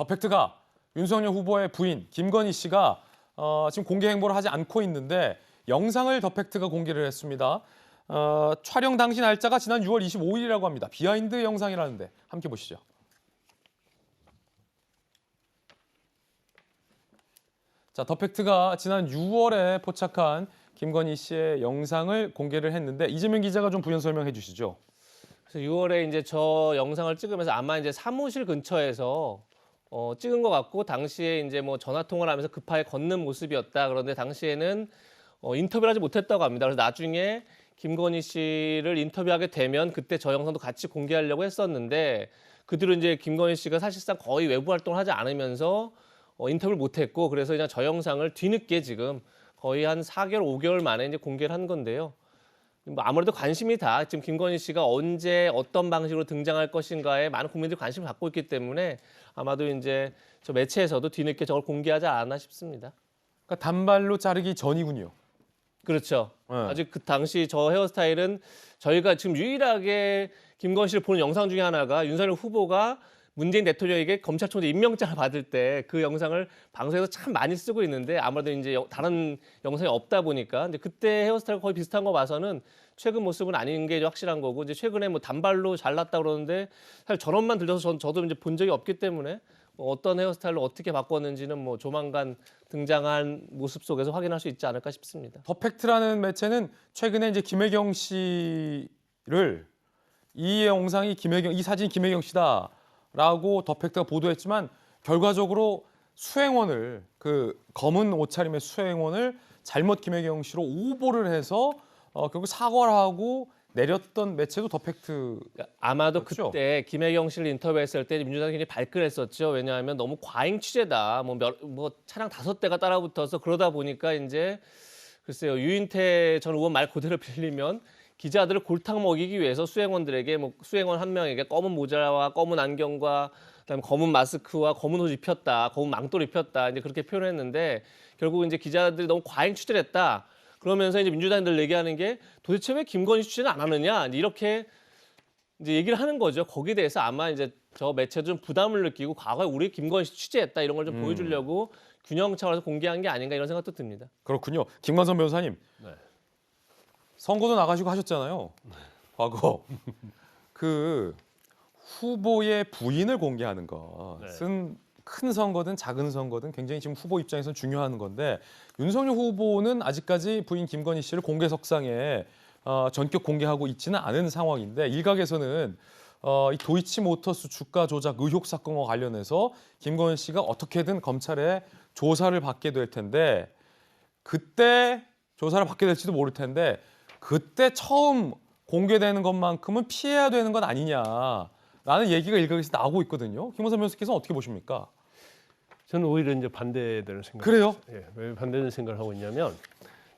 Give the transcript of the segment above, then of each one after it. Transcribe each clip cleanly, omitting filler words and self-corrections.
더 팩트가 윤석열 후보의 부인 김건희 씨가 지금 공개 행보를 하지 않고 있는데 영상을 더 팩트가 공개를 했습니다. 촬영 당시 날짜가 지난 6월 25일이라고 합니다. 비하인드 영상이라는데 함께 보시죠. 자, 더 팩트가 지난 6월에 포착한 김건희 씨의 영상을 공개를 했는데 이재명 기자가 좀 부연 설명해 주시죠. 그래서 6월에 이제 저 영상을 찍으면서 아마 이제 사무실 근처에서 찍은 것 같고 당시에 이제 뭐 전화 통화를 하면서 급하게 걷는 모습이었다. 그런데 당시에는 인터뷰를 하지 못했다고 합니다. 그래서 나중에 김건희 씨를 인터뷰하게 되면 그때 저 영상도 같이 공개하려고 했었는데 그 뒤로 이제 김건희 씨가 사실상 거의 외부 활동을 하지 않으면서 인터뷰를 못했고 그래서 그냥 저 영상을 뒤늦게 지금 거의 한 4개월, 5개월 만에 이제 공개를 한 건데요. 뭐 아무래도 관심이 다 지금 김건희 씨가 언제 어떤 방식으로 등장할 것인가에 많은 국민들이 관심을 갖고 있기 때문에 아마도 이제 저 매체에서도 뒤늦게 저걸 공개하지 않았나 싶습니다. 그러니까 단발로 자르기 전이군요. 그렇죠. 네. 아직 그 당시 저 헤어스타일은 저희가 지금 유일하게 김건희 씨를 보는 영상 중에 하나가 윤석열 후보가 문재인 대통령에게 검찰총장 임명장을 받을 때 그 영상을 방송에서 참 많이 쓰고 있는데 아무래도 이제 다른 영상이 없다 보니까 근데 그때 헤어스타일과 거의 비슷한 거 봐서는 최근 모습은 아닌 게 확실한 거고 이제 최근에 뭐 단발로 잘랐다 그러는데 사실 전원만 들려서 저도 이제 본 적이 없기 때문에 어떤 헤어스타일로 어떻게 바꿨는지는 뭐 조만간 등장한 모습 속에서 확인할 수 있지 않을까 싶습니다. 더 팩트라는 매체는 최근에 이제 김혜경 씨를 이 영상이 이 사진이 김혜경 씨다라고 더 팩트가 보도했지만 결과적으로 수행원을 그 검은 옷차림의 수행원을 잘못 김혜경 씨로 오보를 해서 결국 사과를 하고 내렸던 매체도 더 팩트. 아마도 그렇죠? 그때 김혜경 씨를 인터뷰했을 때 민주당이 굉장히 발끈했었죠. 왜냐하면 너무 과잉 취재다. 뭐 차량 5대가 따라붙어서 그러다 보니까 이제 글쎄요 유인태 전 의원 말 그대로 빌리면 기자들을 골탕 먹이기 위해서 수행원들에게 뭐 수행원 한 명에게 검은 모자와 검은 안경과 그다음에 검은 마스크와 검은 옷 입혔다, 검은 망토를 입혔다 이제 그렇게 표현했는데 결국 이제 기자들이 너무 과잉 취재를 했다. 그러면서 이제 민주당들 얘기하는 게 도대체 왜 김건희 취재는 안 하느냐 이렇게 이제 얘기를 하는 거죠. 거기에 대해서 아마 이제 저 매체도 좀 부담을 느끼고 과거에 우리 김건희 씨 취재했다 이런 걸 좀 보여주려고 균형 차원에서 공개한 게 아닌가 이런 생각도 듭니다. 그렇군요. 김관선 변호사님. 네. 선거도 나가시고 하셨잖아요. 과거. 그 후보의 부인을 공개하는 것은 큰 선거든 작은 선거든 굉장히 지금 후보 입장에서는 중요한 건데 윤석열 후보는 아직까지 부인 김건희 씨를 공개석상에 전격 공개하고 있지는 않은 상황인데 일각에서는 이 도이치모터스 주가 조작 의혹 사건과 관련해서 김건희 씨가 어떻게든 검찰에 조사를 받게 될 텐데 그때 조사를 받게 될지도 모를 텐데 그때 처음 공개되는 것만큼은 피해야 되는 건 아니냐라는 얘기가 일각에서 나오고 있거든요. 김원삼 변호사께서는 어떻게 보십니까? 저는 오히려 이제 반대되는 생각. 그래요? 예, 왜 반대되는 생각을 하고 있냐면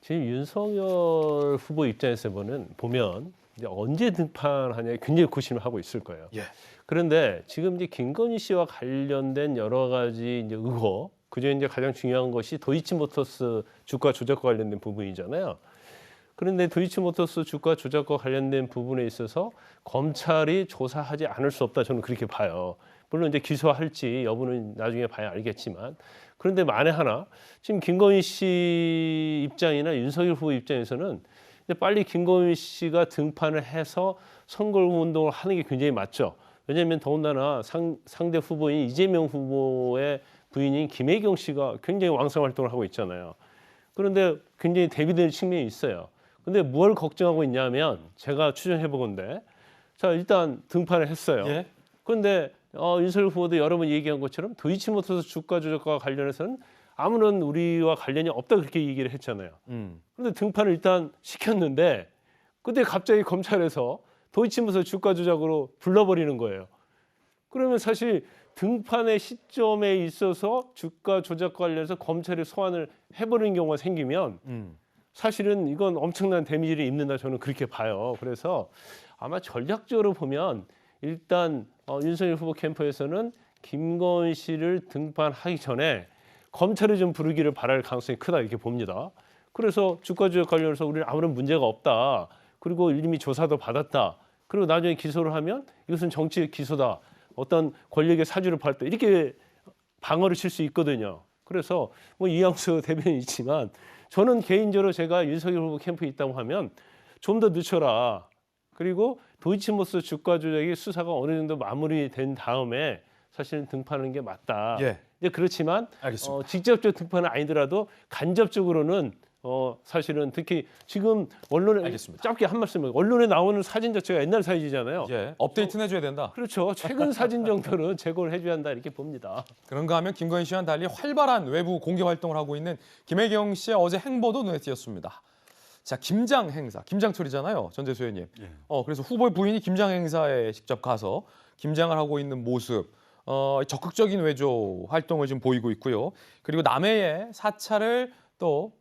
지금 윤석열 후보 입장에서 보면 이제 언제 등판하냐에 굉장히 고심을 하고 있을 거예요. 예. 그런데 지금 이제 김건희 씨와 관련된 여러 가지 이제 의혹, 그중에 이제 가장 중요한 것이 도이치모터스 주가 조작과 관련된 부분이잖아요. 그런데 도이치모터스 주가 조작과 관련된 부분에 있어서 검찰이 조사하지 않을 수 없다 저는 그렇게 봐요. 물론 이제 기소할지 여부는 나중에 봐야 알겠지만 그런데 만에 하나 지금 김건희 씨 입장이나 윤석열 후보 입장에서는 이제 빨리 김건희 씨가 등판을 해서 선거운동을 하는 게 굉장히 맞죠. 왜냐하면 더군다나 상대 후보인 이재명 후보의 부인인 김혜경 씨가 굉장히 왕성 활동을 하고 있잖아요. 그런데 굉장히 대비되는 측면이 있어요. 근데 뭘 걱정하고 있냐면 제가 추정해 보건데 자 일단 등판을 했어요. 예. 그런데 윤석열 후보도 여러 번 얘기한 것처럼 도이치모터스 주가 조작과 관련해서는 아무런 우리와 관련이 없다 그렇게 얘기를 했잖아요. 그런데 등판을 일단 시켰는데 그때 갑자기 검찰에서 도이치모터스 주가 조작으로 불러버리는 거예요. 그러면 사실 등판의 시점에 있어서 주가 조작 관련해서 검찰이 소환을 해버리는 경우가 생기면 사실은 이건 엄청난 데미지를 입는다 저는 그렇게 봐요. 그래서 아마 전략적으로 보면 일단 윤석열 후보 캠프에서는 김건희 씨를 등판하기 전에 검찰이 좀 부르기를 바랄 가능성이 크다 이렇게 봅니다. 그래서 주가 조작 관련해서 우리는 아무런 문제가 없다. 그리고 이미 조사도 받았다. 그리고 나중에 기소를 하면 이것은 정치 기소다. 어떤 권력의 사주를 받았다. 이렇게 방어를 칠 수 있거든요. 그래서 뭐 이양수 대변인 있지만 저는 개인적으로 제가 윤석열 후보 캠프에 있다고 하면 좀 더 늦춰라. 그리고 도이치모터 주가 조작이 수사가 어느 정도 마무리된 다음에 사실은 등판하는 게 맞다. 예. 이제 그렇지만 알겠습니다. 직접적 등판은 아니더라도 간접적으로는 사실은 특히 지금 언론에 알겠습니다. 짧게 한 말씀 언론에 나오는 사진 자체가 옛날 사진이잖아요. 예. 업데이트는 해줘야 된다. 그렇죠. 최근 사진 정도는 제거를 해줘야 한다 이렇게 봅니다. 그런가 하면 김건희 씨와는 달리 활발한 외부 공개 활동을 하고 있는 김혜경 씨의 어제 행보도 눈에 띄었습니다. 자, 김장 행사, 김장철이잖아요, 전재수회님. 예. 그래서 후보의 부인이 김장 행사에 직접 가서 김장을 하고 있는 모습, 적극적인 외조 활동을 지금 보이고 있고요. 그리고 남해의 사찰을 또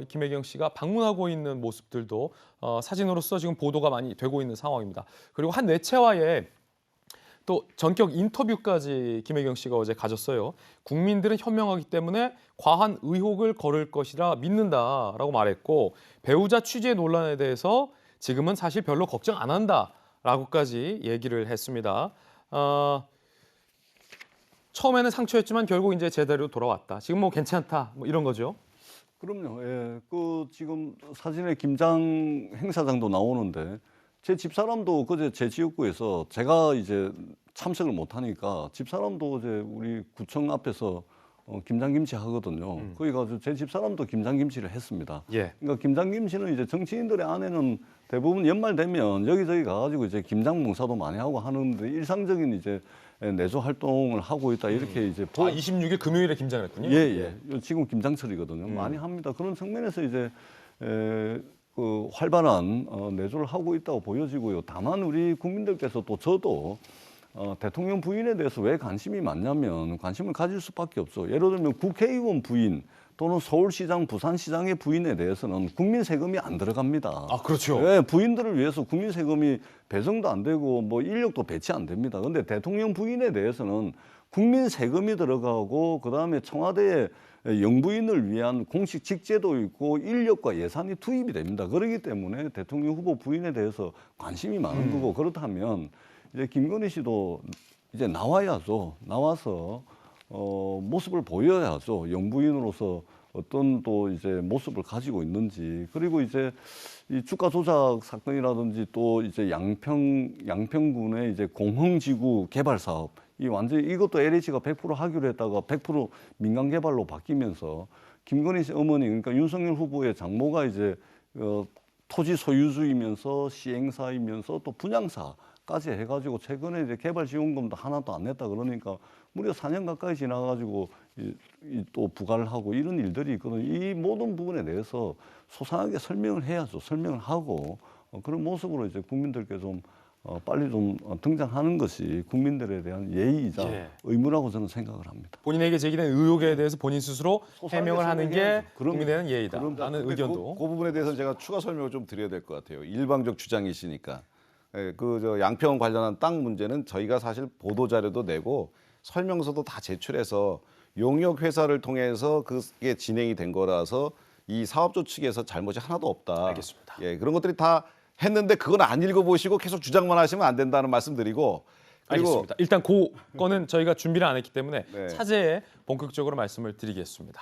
김혜경 씨가 방문하고 있는 모습들도 사진으로서 지금 보도가 많이 되고 있는 상황입니다. 그리고 한 매체와의 또 전격 인터뷰까지 김혜경 씨가 어제 가졌어요. 국민들은 현명하기 때문에 과한 의혹을 거를 것이라 믿는다라고 말했고 배우자 취재 논란에 대해서 지금은 사실 별로 걱정 안 한다라고까지 얘기를 했습니다. 처음에는 상처였지만 결국 이제 제자리로 돌아왔다. 지금 뭐 괜찮다 뭐 이런 거죠. 그럼요. 예. 그 지금 사진에 김장 행사장도 나오는데 제 집사람도 그제 제 지역구에서 제가 이제 참석을 못 하니까 집사람도 이제 우리 구청 앞에서 김장김치 하거든요. 거기 가서 제 집사람도 김장김치를 했습니다. 예. 그러니까 김장김치는 이제 정치인들의 안에는 대부분 연말 되면 여기저기 가가지고 이제 김장 봉사도 많이 하고 하는데 일상적인 이제 내조 활동을 하고 있다 이렇게 이제 26일 금요일에 김장을 했군요. 예. 지금 김장철이거든요. 많이 합니다. 그런 측면에서 이제 그 활발한 내조를 하고 있다고 보여지고요. 다만 우리 국민들께서 또 저도 대통령 부인에 대해서 왜 관심이 많냐면 관심을 가질 수밖에 없죠. 예를 들면 국회의원 부인 또는 서울시장, 부산시장의 부인에 대해서는 국민 세금이 안 들어갑니다. 아, 그렇죠. 네, 부인들을 위해서 국민 세금이 배정도 안 되고 뭐 인력도 배치 안 됩니다. 그런데 대통령 부인에 대해서는 국민 세금이 들어가고 그다음에 청와대에 영부인을 위한 공식 직제도 있고 인력과 예산이 투입이 됩니다. 그렇기 때문에 대통령 후보 부인에 대해서 관심이 많은 거고 그렇다면 이제 김건희 씨도 이제 나와야죠. 나와서 모습을 보여야죠. 영부인으로서 어떤 또 이제 모습을 가지고 있는지 그리고 이제 이 주가 조작 사건이라든지 또 이제 양평군의 이제 공흥지구 개발 사업 이 완전히 이것도 LH가 100% 하기로 했다가 100% 민간 개발로 바뀌면서 김건희 씨 어머니 그러니까 윤석열 후보의 장모가 이제 토지 소유주이면서 시행사이면서 또 분양사까지 해가지고 최근에 이제 개발 지원금도 하나도 안 냈다 그러니까 무려 4년 가까이 지나가지고 또 부과를 하고 이런 일들이 있거든요. 이 모든 부분에 대해서 소상하게 설명을 해야죠. 설명을 하고 그런 모습으로 이제 국민들께 좀 빨리 좀 등장하는 것이 국민들에 대한 예의이자 예. 의무라고 저는 생각을 합니다. 본인에게 제기된 의혹에 대해서 본인 스스로 해명을 하는 게 설명해야죠. 국민에 대한 예의다. 그럼. 라는 근데 의견도. 그 부분에 대해서 제가 추가 설명을 좀 드려야 될 것 같아요. 일방적 주장이시니까. 예, 그 양평 관련한 땅 문제는 저희가 사실 보도 자료도 내고 설명서도 다 제출해서 용역 회사를 통해서 그게 진행이 된 거라서 이 사업주 측에서 잘못이 하나도 없다. 알겠습니다. 예, 그런 것들이 다 했는데 그건 안 읽어보시고 계속 주장만 하시면 안 된다는 말씀드리고. 그리고 알겠습니다. 일단 그 거는 저희가 준비를 안 했기 때문에 네. 차제에 본격적으로 말씀을 드리겠습니다.